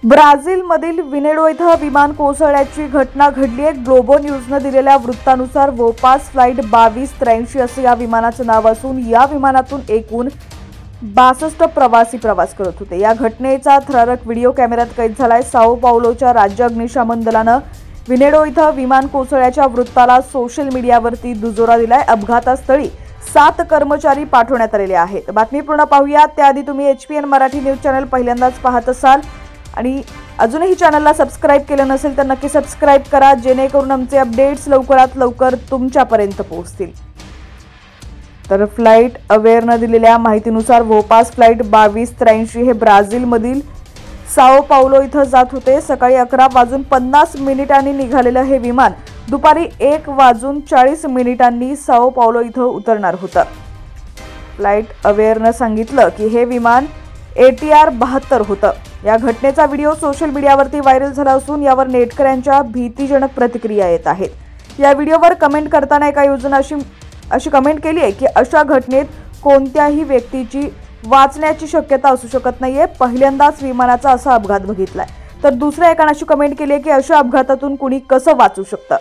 ब्राझीलमधील विनेडो इथं विमान कोसळल्याची घटना घडली आहे। ग्लोबो न्यूजनं दिलेल्या वृत्तानुसार वोपास फ्लाइट 2283 असं या विमानाचं नाव असून या विमानातून एकूण 62 प्रवासी प्रवास करत होते। या घटनेचा थरारक व्हिडिओ कॅमेऱ्यात कैद झालाय। साओ पाउलोच्या राज्य अग्निशमन दलानं विनेडो इथं विमान कोसळल्याच्या वृत्ताला सोशल मीडियावरती दुजोरा दिलाय। अपघातस्थळी 7 कर्मचारी पाठवण्यात आलेले आहेत। बातमी पूर्ण पाहूया त्याआधी तुम्ही HPN मराठी न्यूज चॅनल पहिल्यांदाच पाहत असाल आणि अजूनही चॅनलला सबस्क्राइब केलं नसेल तर नक्की सबस्क्राइब करा, जेणेकरून आमचे अपडेट्स लवकरात लवकर तुमच्यापर्यंत पोहोचतील। तर फ्लाइट अवेअरनं दिलेल्या माहितीनुसार वोपास फ्लाइट 2283 हे ब्राझीलमधील साओ पाउलो इथं जात होते। सकाळी 11:50 निघालेलं हे विमान दुपारी 1:40 साओ पाउलो इथं उतरणार होतं। फ्लाइट अवेअरनं सांगितलं की हे विमान ATR 72 होतं। या घटनेचा व्हिडिओ सोशल मीडियावरती व्हायरल झाला असून यावर नेटकऱ्यांच्या भीतीजनक प्रतिक्रिया येत आहेत। या व्हिडिओवर कमेंट करताना एका युजरनं अशी कमेंट केली आहे की अशा घटनेत कोणत्याही व्यक्तीची वाचण्याची शक्यता असू शकत नाहीये, पहिल्यांदाच विमानाचा असा अपघात बघितलाय। तर दुसऱ्या एकाने अशी कमेंट केली आहे की अशा अपघातातून कुणी कसं वाचू शकतं।